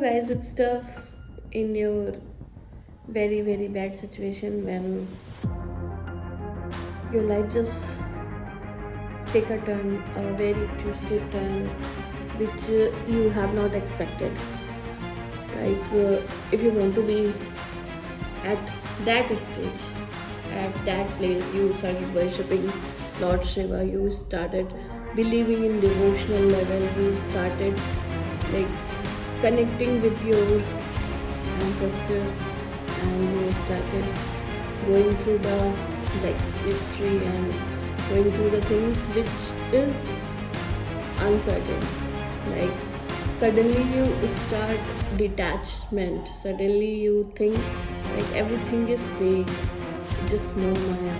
Guys, it's tough in your very bad situation when your life just take a turn, a very twisted turn, which you have not expected. If you want to be at that stage, at that place, you started worshipping Lord Shiva, you started believing in devotional level, you started like connecting with your ancestors, and we started going through the history and going through the things which is uncertain. Like suddenly you start detachment, suddenly you think like everything is fake, just no maya.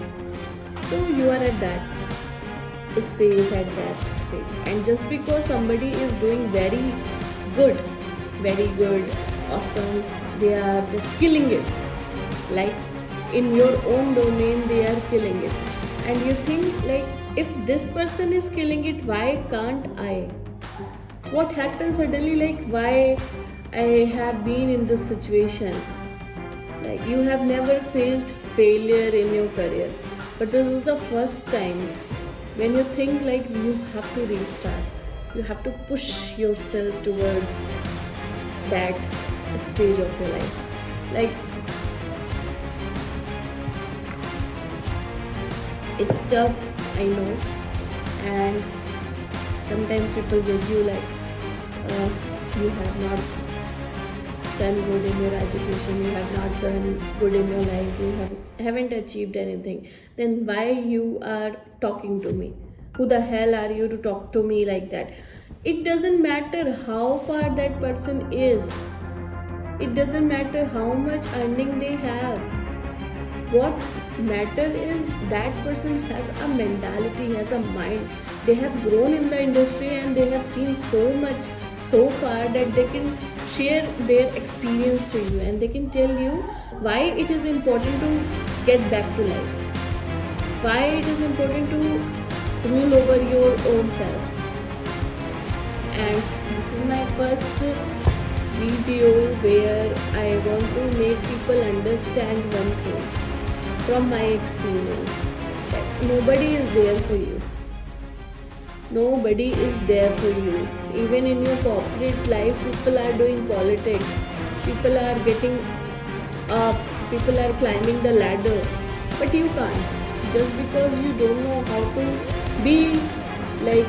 So you are at that space, at that stage, and just because somebody is doing good very good, awesome, they are just killing it, like in your own domain they are killing it, and you think like, if this person is killing it, why can't I? What happens suddenly, like why I have been in this situation? Like you have never faced failure in your career, but this is the first time when you think like you have to restart, you have to push yourself toward that stage of your life. Like it's tough, I know, and sometimes people judge you like you have not done good in your education, you have not done good in your life, haven't achieved anything. Then why you are talking to me? Who the hell are you to talk to me like that? It doesn't matter how far that person is. It doesn't matter how much earning they have. What matter is that person has a mentality, has a mind. They have grown in the industry and they have seen so much so far that they can share their experience to you, and they can tell you why it is important to get back to life, why it is important to rule over your own self. And this is my first video where I want to make people understand one thing from my experience, that nobody is there for you. Nobody is there for you. Even in your corporate life, people are doing politics, people are getting up, people are climbing the ladder, but you can't, just because you don't know how to be like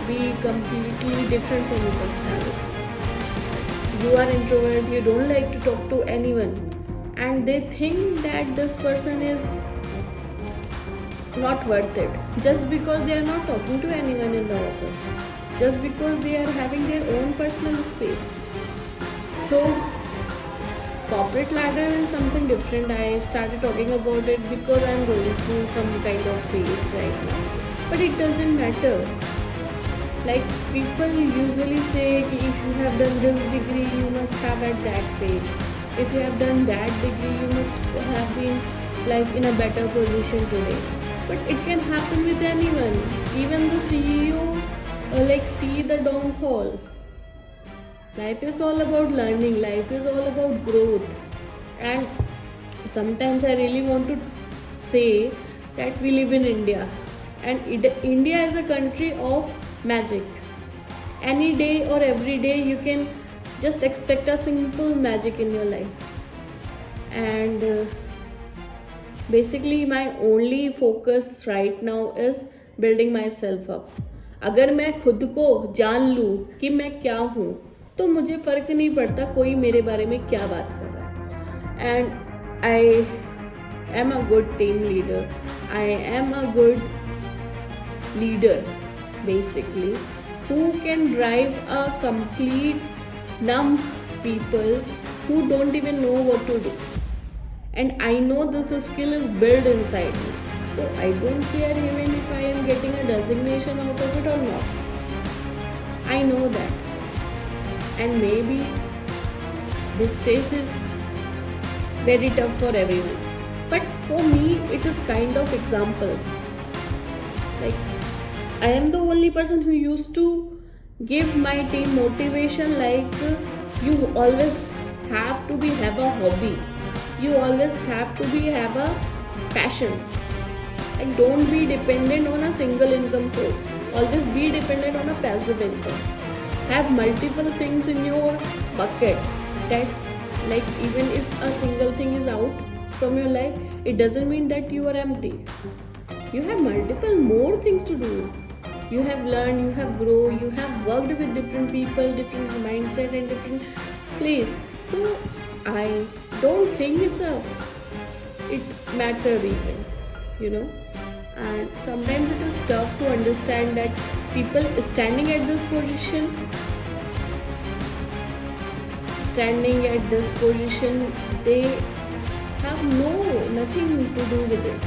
be completely different from your personality. You are introvert, you don't like to talk to anyone, and they think that this person is not worth it, just because they are not talking to anyone in the office, just because they are having their own personal space. So corporate ladder is something different. I started talking about it because I'm going through some kind of phase right now, but it doesn't matter. Like people usually say, if you have done this degree, you must have at that page. If you have done that degree, you must have been like in a better position today. But it can happen with anyone. Even the CEO see the downfall. Life is all about learning. Life is all about growth. And sometimes I really want to say that we live in India, and India is a country of magic. Any day or every day you can just expect a simple magic in your life. And basically my only focus right now is building myself up. अगर मैं खुद को जान लूँ कि मैं क्या हूँ, तो मुझे फ़र्क नहीं पड़ता कोई मेरे बारे में क्या बात कर रहा है. And I am a good team leader. I am a good leader, basically, who can drive a complete numb people who don't even know what to do. And I know this skill is built inside me, so I don't care even if I am getting a designation out of it or not. I know that. And maybe this phase is very tough for everyone, but for me it is kind of example. Like I am the only person who used to give my team motivation like you always have to be have a hobby, you always have to be have a passion, like don't be dependent on a single income source, always be dependent on a passive income, have multiple things in your bucket, that like even if a single thing is out from your life, it doesn't mean that you are empty, you have multiple more things to do, you have learned, you have grown, you have worked with different people, different mindset and different place. So I don't think it matter even, you know. And sometimes it is tough to understand that people standing at this position, they have nothing to do with it.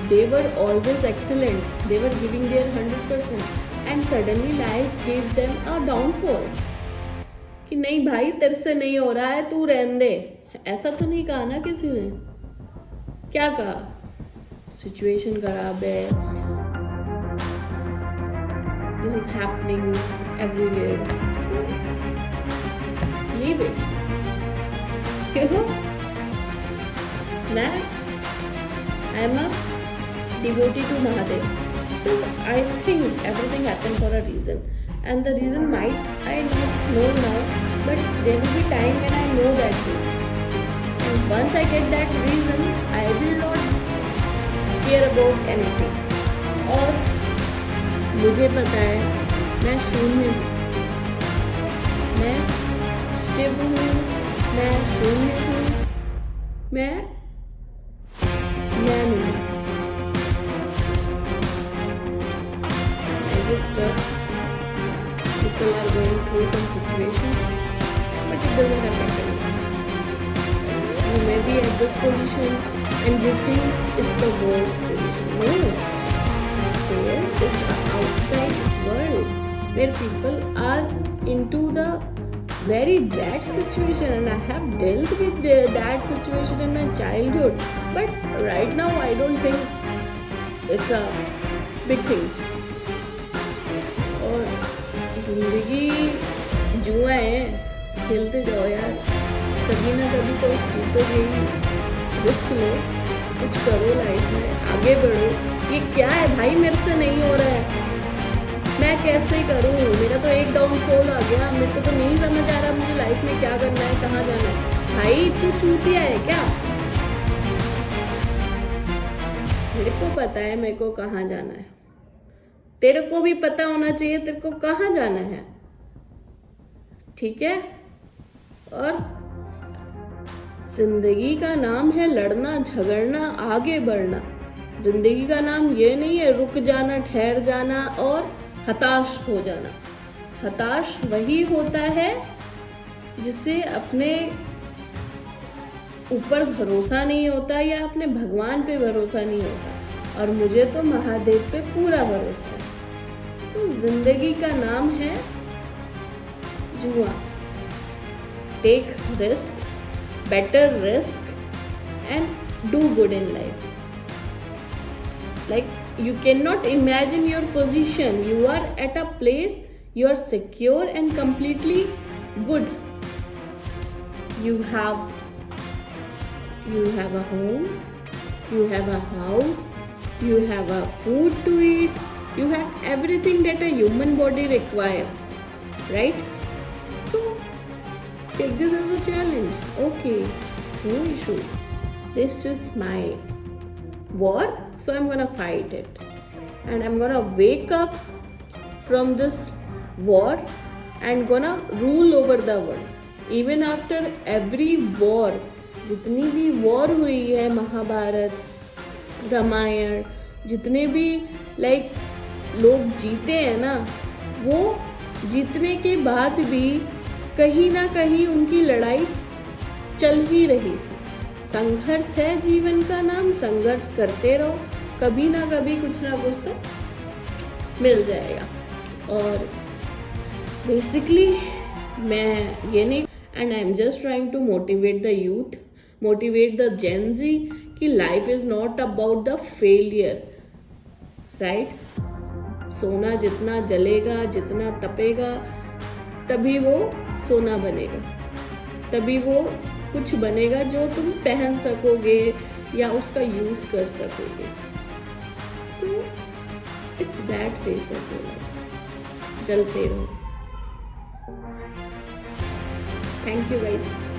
They were always excellent, they were giving their 100%, and suddenly life gave them a downfall कि नहीं भाई तेरे से नहीं हो रहा है, तू रहने दे। ऐसा तो नहीं कहा ना किसी ने, क्या कहा, सिचुएशन खराब है, this is happening everywhere, so leave it, you know. मैं I am a devotee to Mahadev. So I think everything happened for a reason. And the reason might I not know now, but there will be time when I know that reason. And once I get that reason, I will not care about anything. और मुझे पता है मैं शून्य हूँ, मैं शिव हूँ, मैं शून्य हूँ, मैं ज्ञान हूँ। People are going through some situation, but it doesn't affect anyone. You may be at this position and you think it's the worst position. No, there is an outside world where people are into the very bad situation, and I have dealt with that situation in my childhood, but right now I don't think it's a big thing. जिंदगी जुआ है, खेलते जाओ यार, कभी ना कभी तो जीतोगे ही, रिस्क लो, कुछ करो लाइफ में, आगे बढ़ो। ये क्या है भाई, मेरे से नहीं हो रहा है, मैं कैसे करूँ, मेरा तो एक डाउनफॉल आ गया, मेरे को तो नहीं समझ आ रहा मुझे लाइफ में क्या करना है, कहाँ जाना है। भाई तू चूतिया है क्या? मेरे को पता है मेरे को कहाँ जाना है, तेरे को भी पता होना चाहिए तेरे को कहाँ जाना है, ठीक है। और जिंदगी का नाम है लड़ना झगड़ना, आगे बढ़ना। जिंदगी का नाम ये नहीं है रुक जाना, ठहर जाना और हताश हो जाना। हताश वही होता है जिसे अपने ऊपर भरोसा नहीं होता या अपने भगवान पे भरोसा नहीं होता, और मुझे तो महादेव पे पूरा भरोसा है। तो जिंदगी का नाम है जुआ। Take risk, better risk and do good in life. Like you cannot imagine your position, you are at a place you are secure and completely good. You have a home, you have a house, you have a food to eat, you have everything that a human body require, right? So take this as a challenge. Okay, no issue, this is my war, so I'm gonna fight it, and I'm gonna wake up from this war and gonna rule over the world. Even after every war, जितनी भी war हुई है, महाभारत, रामायण, जितने भी लोग जीते हैं ना, वो जीतने के बाद भी कहीं ना कहीं उनकी लड़ाई चल ही रही थी। संघर्ष है जीवन का नाम, संघर्ष करते रहो, कभी ना कभी कुछ ना कुछ तो मिल जाएगा। और बेसिकली मैं ये नहीं, and I am just trying to motivate the youth, motivate the Gen Z कि life is not about the failure, right? सोना जितना जलेगा, जितना तपेगा, तभी वो सोना बनेगा, तभी वो कुछ बनेगा जो तुम पहन सकोगे या उसका यूज कर सकोगे। So it's that face of your life. जलते रहो। Thank you guys.